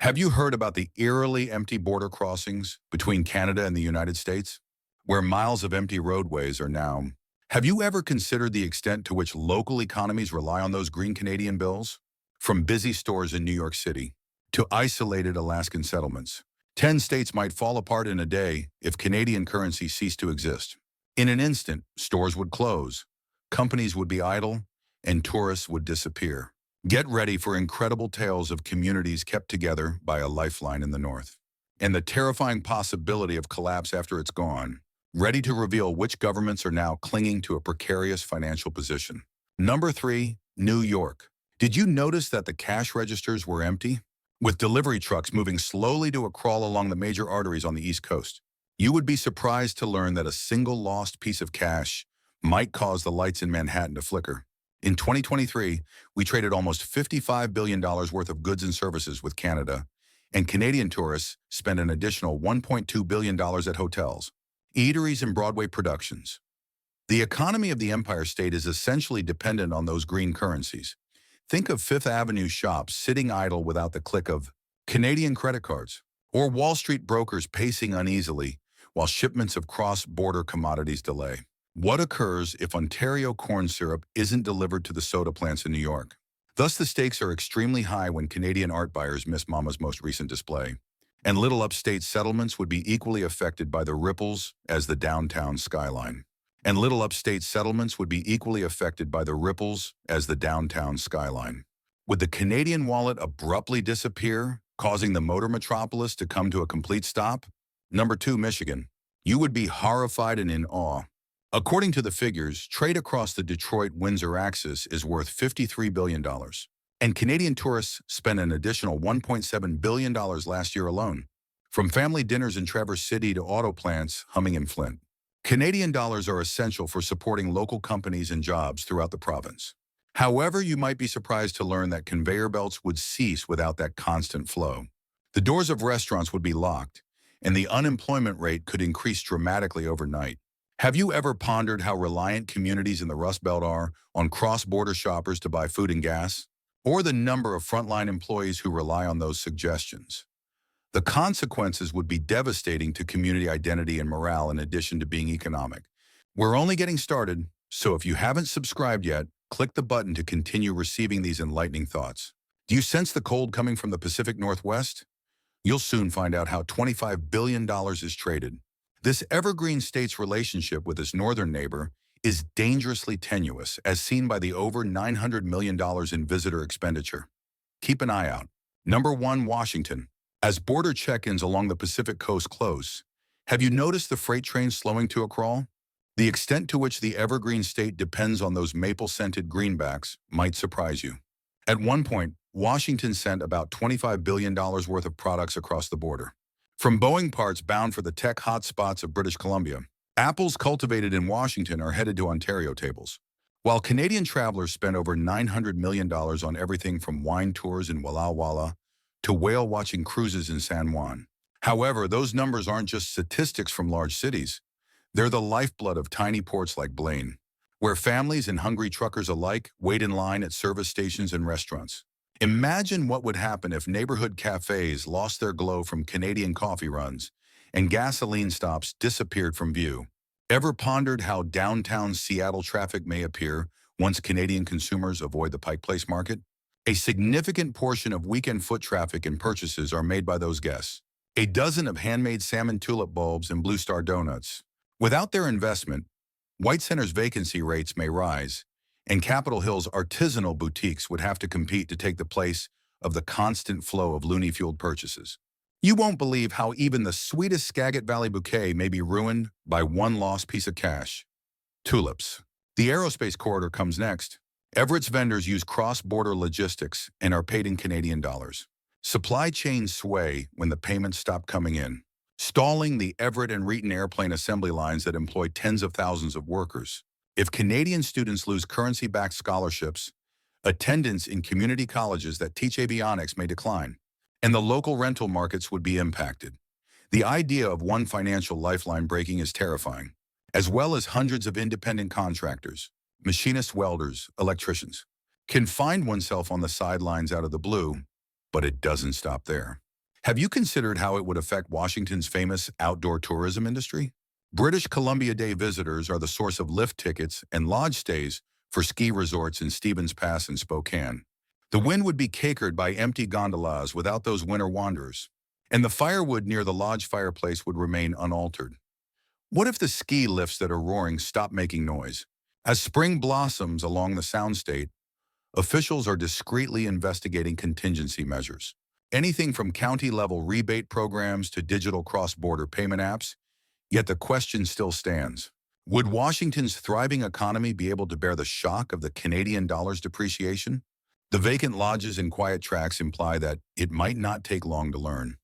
Have you heard about the eerily empty border crossings between Canada and the United States, where miles of empty roadways are now? Have you ever considered the extent to which local economies rely on those green Canadian bills? From busy stores in New York City to isolated Alaskan settlements, 10 states might fall apart in a day if Canadian currency ceased to exist. In an instant, stores would close, companies would be idle, and tourists would disappear. Get ready for incredible tales of communities kept together by a lifeline in the north, and the terrifying possibility of collapse after it's gone, ready to reveal which governments are now clinging to a precarious financial position. Number 3, New York. Did you notice that the cash registers were empty? With delivery trucks moving slowly to a crawl along the major arteries on the East Coast, you would be surprised to learn that a single lost piece of cash might cause the lights in Manhattan to flicker. In 2023, we traded almost $55 billion worth of goods and services with Canada, and Canadian tourists spent an additional $1.2 billion at hotels, eateries, and Broadway productions. The economy of the Empire State is essentially dependent on those green currencies. Think of Fifth Avenue shops sitting idle without the click of Canadian credit cards, or Wall Street brokers pacing uneasily while shipments of cross-border commodities delay. What occurs if Ontario corn syrup isn't delivered to the soda plants in New York? Thus, the stakes are extremely high when Canadian art buyers miss Mama's most recent display. And little upstate settlements would be equally affected by the ripples as the downtown skyline. And little upstate settlements would be equally affected by the ripples as the downtown skyline. Would the Canadian wallet abruptly disappear, causing the motor metropolis to come to a complete stop? Number 2, Michigan. You would be horrified and in awe. According to the figures, trade across the Detroit-Windsor axis is worth $53 billion, and Canadian tourists spent an additional $1.7 billion last year alone, from family dinners in Traverse City to auto plants humming in Flint. Canadian dollars are essential for supporting local companies and jobs throughout the province. However, you might be surprised to learn that conveyor belts would cease without that constant flow. The doors of restaurants would be locked, and the unemployment rate could increase dramatically overnight. Have you ever pondered how reliant communities in the Rust Belt are on cross-border shoppers to buy food and gas? Or the number of frontline employees who rely on those suggestions? The consequences would be devastating to community identity and morale in addition to being economic. We're only getting started, so if you haven't subscribed yet, click the button to continue receiving these enlightening thoughts. Do you sense the cold coming from the Pacific Northwest? You'll soon find out how $25 billion is traded. This evergreen state's relationship with its northern neighbor is dangerously tenuous, as seen by the over $900 million in visitor expenditure. Keep an eye out. Number 1, Washington. As border check-ins along the Pacific coast close, have you noticed the freight trains slowing to a crawl? The extent to which the evergreen state depends on those maple-scented greenbacks might surprise you. At one point, Washington sent about $25 billion worth of products across the border. From Boeing parts bound for the tech hotspots of British Columbia, apples cultivated in Washington are headed to Ontario tables. While Canadian travelers spend over $900 million on everything from wine tours in Walla Walla to whale-watching cruises in San Juan. However, those numbers aren't just statistics from large cities. They're the lifeblood of tiny ports like Blaine, where families and hungry truckers alike wait in line at service stations and restaurants. Imagine what would happen if neighborhood cafes lost their glow from Canadian coffee runs and gasoline stops disappeared from view. Ever pondered how downtown Seattle traffic may appear once Canadian consumers avoid the Pike Place Market? A significant portion of weekend foot traffic and purchases are made by those guests. A dozen of handmade salmon tulip bulbs and Blue Star donuts. Without their investment, White Center's vacancy rates may rise, and Capitol Hill's artisanal boutiques would have to compete to take the place of the constant flow of loony-fueled purchases. You won't believe how even the sweetest Skagit Valley bouquet may be ruined by one lost piece of cash. Tulips. The aerospace corridor comes next. Everett's vendors use cross-border logistics and are paid in Canadian dollars. Supply chains sway when the payments stop coming in, stalling the Everett and Wheaton airplane assembly lines that employ tens of thousands of workers. If Canadian students lose currency-backed scholarships, attendance in community colleges that teach avionics may decline, and the local rental markets would be impacted. The idea of one financial lifeline breaking is terrifying, as well as hundreds of independent contractors, machinists, welders, electricians, can find oneself on the sidelines out of the blue, but it doesn't stop there. Have you considered how it would affect Washington's famous outdoor tourism industry? British Columbia Day visitors are the source of lift tickets and lodge stays for ski resorts in Stevens Pass and Spokane. The wind would be cakered by empty gondolas without those winter wanderers, and the firewood near the lodge fireplace would remain unaltered. What if the ski lifts that are roaring stop making noise? As spring blossoms along the soundstate, officials are discreetly investigating contingency measures. Anything from county-level rebate programs to digital cross-border payment apps, yet the question still stands. Would Washington's thriving economy be able to bear the shock of the Canadian dollar's depreciation? The vacant lodges and quiet tracks imply that it might not take long to learn.